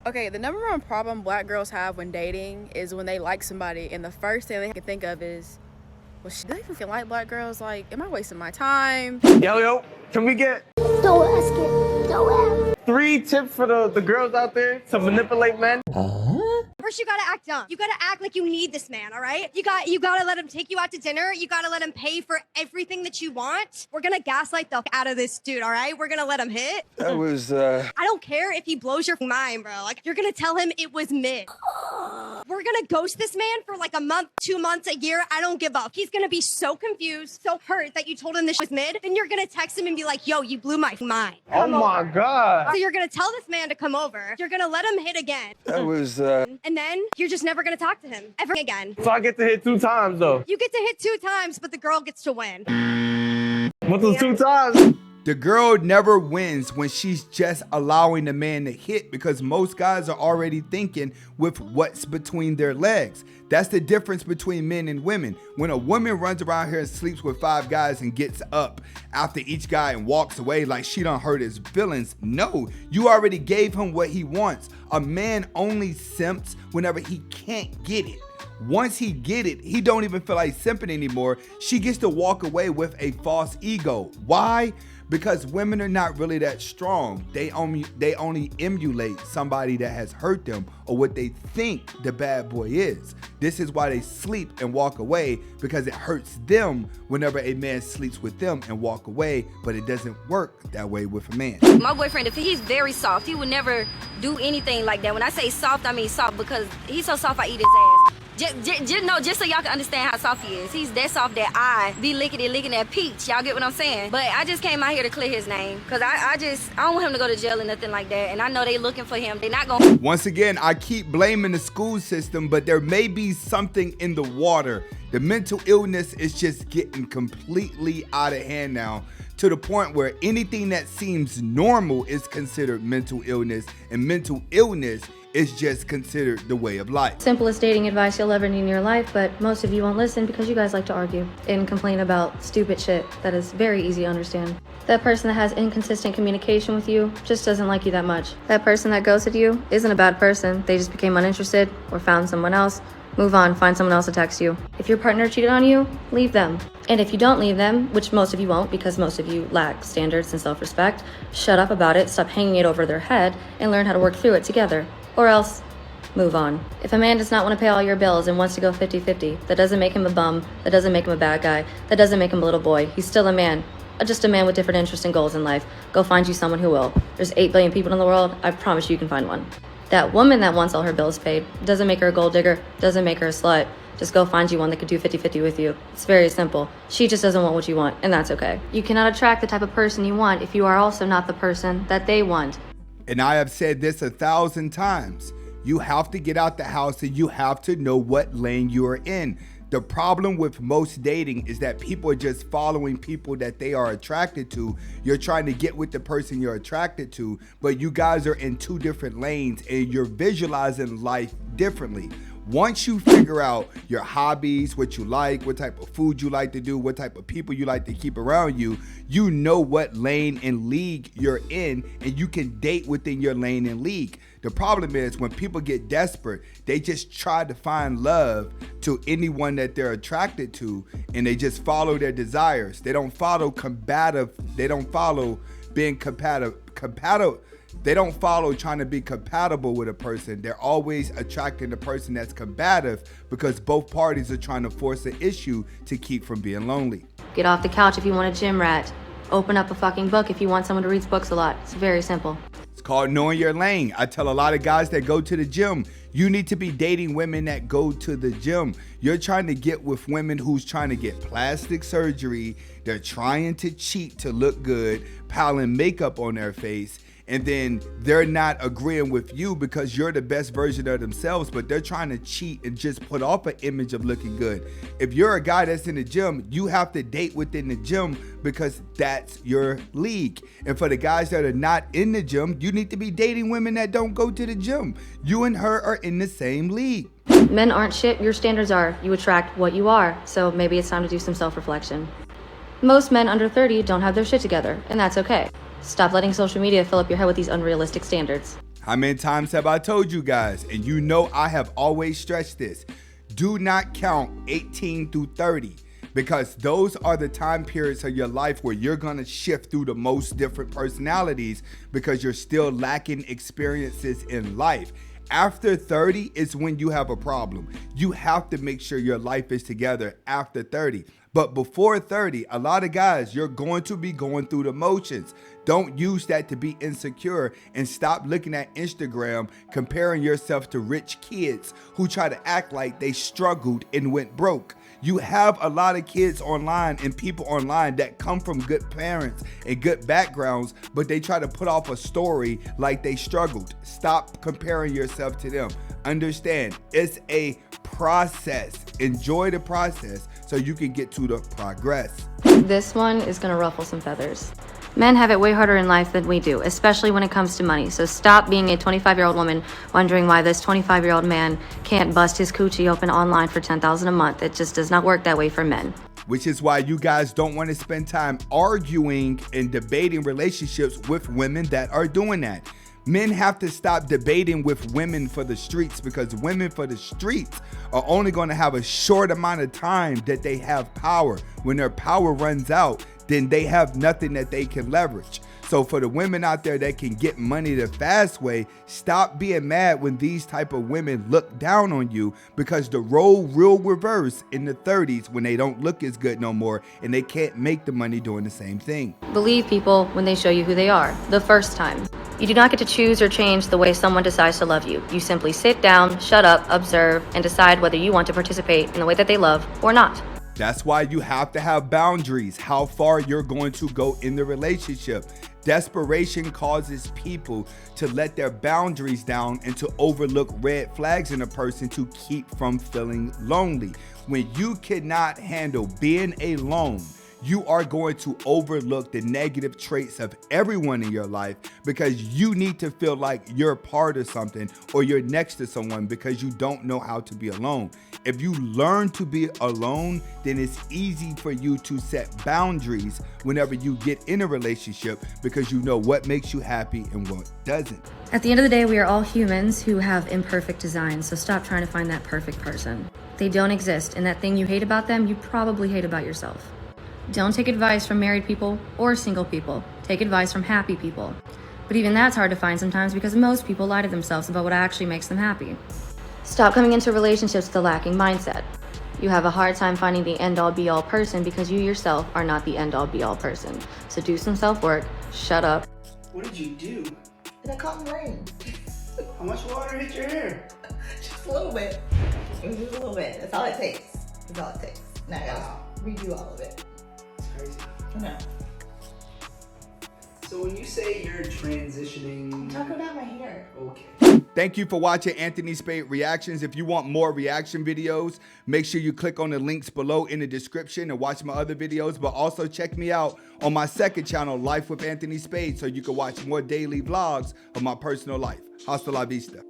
Okay, the number one problem black girls have when dating is when they like somebody and the first thing they can think of is, well, do they even like black girls? Like, am I wasting my time? Yo, can we get... Don't ask it. Don't ask. 3 tips for the girls out there to manipulate men? First, you gotta act dumb. You gotta act like you need this man, all right? You gotta let him take you out to dinner. You gotta let him pay for everything that you want. We're gonna gaslight the out of this dude, all right? We're gonna let him hit. That was, I don't care if he blows your mind, bro. Like, you're gonna tell him it was mid. We're gonna ghost this man for like a month, 2 months, a year. I don't give up. He's gonna be so confused, so hurt that you told him this was mid. Then you're gonna text him and be like, yo, you blew my mind. oh my God. So you're gonna tell this man to come over. You're gonna let him hit again. That was, And then you're just never gonna talk to him ever again. So I get to hit 2 times though. You get to hit 2 times, but the girl gets to win. What's those 2 times? The girl never wins when she's just allowing the man to hit, because most guys are already thinking with what's between their legs. That's the difference between men and women. When a woman runs around here and sleeps with 5 guys and gets up after each guy and walks away like she done hurt his feelings, no, you already gave him what he wants. A man only simps whenever he can't get it. Once he get it, he don't even feel like simping anymore. She gets to walk away with a false ego. Why? Because women are not really that strong. They only emulate somebody that has hurt them or what they think the bad boy is. This is why they sleep and walk away, because it hurts them whenever a man sleeps with them and walk away, but it doesn't work that way with a man. My boyfriend, if he's very soft, he would never do anything like that. When I say soft, I mean soft, because he's so soft I eat his ass. Just so y'all can understand how soft he is. He's that soft that I be licking that peach. Y'all get what I'm saying? But I just came out here to clear his name, because I don't want him to go to jail or nothing like that. And I know they looking for him. They not gonna... Once again, I keep blaming the school system, but there may be something in the water. The mental illness is just getting completely out of hand now, to the point where anything that seems normal is considered mental illness, and mental illness is just considered the way of life. Simplest dating advice you'll ever need in your life, but most of you won't listen because you guys like to argue and complain about stupid shit that is very easy to understand. That person that has inconsistent communication with you just doesn't like you that much. That person that ghosted you isn't a bad person. They just became uninterested or found someone else. Move on, find someone else to text you. If your partner cheated on you, leave them. And if you don't leave them, which most of you won't because most of you lack standards and self-respect, shut up about it, stop hanging it over their head, and learn how to work through it together. Or else, move on. If a man does not want to pay all your bills and wants to go 50-50, that doesn't make him a bum, that doesn't make him a bad guy, that doesn't make him a little boy. He's still a man, just a man with different interests and goals in life. Go find you someone who will. There's 8 billion people in the world, I promise you can find one. That woman that wants all her bills paid doesn't make her a gold digger, doesn't make her a slut. Just go find you one that could do 50-50 with you. It's very simple. She just doesn't want what you want, and that's okay. You cannot attract the type of person you want if you are also not the person that they want. And I have said this 1,000 times. You have to get out the house and you have to know what lane you are in. The problem with most dating is that people are just following people that they are attracted to. You're trying to get with the person you're attracted to, but you guys are in 2 different lanes and you're visualizing life differently. Once you figure out your hobbies, what you like, what type of food you like to do, what type of people you like to keep around you, you know what lane and league you're in, and you can date within your lane and league. The problem is when people get desperate, they just try to find love to anyone that they're attracted to, and they just follow their desires. They don't follow combative. They don't follow being compatible. They don't follow trying to be compatible with a person. They're always attracting the person that's combative because both parties are trying to force an issue to keep from being lonely. Get off the couch if you want a gym rat. Open up a fucking book if you want someone to read books a lot. It's very simple. It's called knowing your lane. I tell a lot of guys that go to the gym, you need to be dating women that go to the gym. You're trying to get with women who's trying to get plastic surgery. They're trying to cheat to look good, piling makeup on their face. And then they're not agreeing with you because you're the best version of themselves, but they're trying to cheat and just put off an image of looking good. If you're a guy that's in the gym, you have to date within the gym because that's your league. And for the guys that are not in the gym, you need to be dating women that don't go to the gym. You and her are in the same league. Men aren't shit, your standards are. You attract what you are, so maybe it's time to do some self-reflection. Most men under 30 don't have their shit together, and that's okay. Stop letting social media fill up your head with these unrealistic standards. How many times have I told you guys, and you know I have always stressed this, do not count 18 through 30 because those are the time periods of your life where you're gonna shift through the most different personalities because you're still lacking experiences in life. After 30 is when you have a problem. You have to make sure your life is together after 30. But before 30, a lot of guys, you're going to be going through the motions. Don't use that to be insecure and stop looking at Instagram, comparing yourself to rich kids who try to act like they struggled and went broke. You have a lot of kids online and people online that come from good parents and good backgrounds, but they try to put off a story like they struggled. Stop comparing yourself to them. Understand, it's a process. Enjoy the process so you can get to the progress. This one is gonna ruffle some feathers. Men have it way harder in life than we do, especially when it comes to money. So stop being a 25-year-old woman wondering why this 25-year-old man can't bust his coochie open online for $10,000 a month. It just does not work that way for men. Which is why you guys don't want to spend time arguing and debating relationships with women that are doing that. Men have to stop debating with women for the streets because women for the streets are only going to have a short amount of time that they have power. When their power runs out, then they have nothing that they can leverage. So for the women out there that can get money the fast way, stop being mad when these type of women look down on you because the role will reverse in the 30s when they don't look as good no more and they can't make the money doing the same thing. Believe people when they show you who they are, the first time. You do not get to choose or change the way someone decides to love you. You simply sit down, shut up, observe, and decide whether you want to participate in the way that they love or not. That's why you have to have boundaries, how far you're going to go in the relationship. Desperation causes people to let their boundaries down and to overlook red flags in a person to keep from feeling lonely. When you cannot handle being alone, you are going to overlook the negative traits of everyone in your life because you need to feel like you're part of something or you're next to someone because you don't know how to be alone. If you learn to be alone, then it's easy for you to set boundaries whenever you get in a relationship because you know what makes you happy and what doesn't. At the end of the day, we are all humans who have imperfect designs, so stop trying to find that perfect person. They don't exist, and that thing you hate about them, you probably hate about yourself. Don't take advice from married people or single people. Take advice from happy people. But even that's hard to find sometimes because most people lie to themselves about what actually makes them happy. Stop coming into relationships with a lacking mindset. You have a hard time finding the end-all be-all person because you yourself are not the end-all be-all person. So do some self-work, shut up. What did you do? And it caught rain. How much water hit your hair? Just a little bit. It was just a little bit. That's all it takes. That's all it takes. Now I gotta redo all of it. It's crazy. No. So when you say you're transitioning... Talk about my hair. Okay. Thank you for watching Anthony Spade Reactions. If you want more reaction videos, make sure you click on the links below in the description and watch my other videos. But also check me out on my second channel, Life with Anthony Spade, so you can watch more daily vlogs of my personal life. Hasta la vista.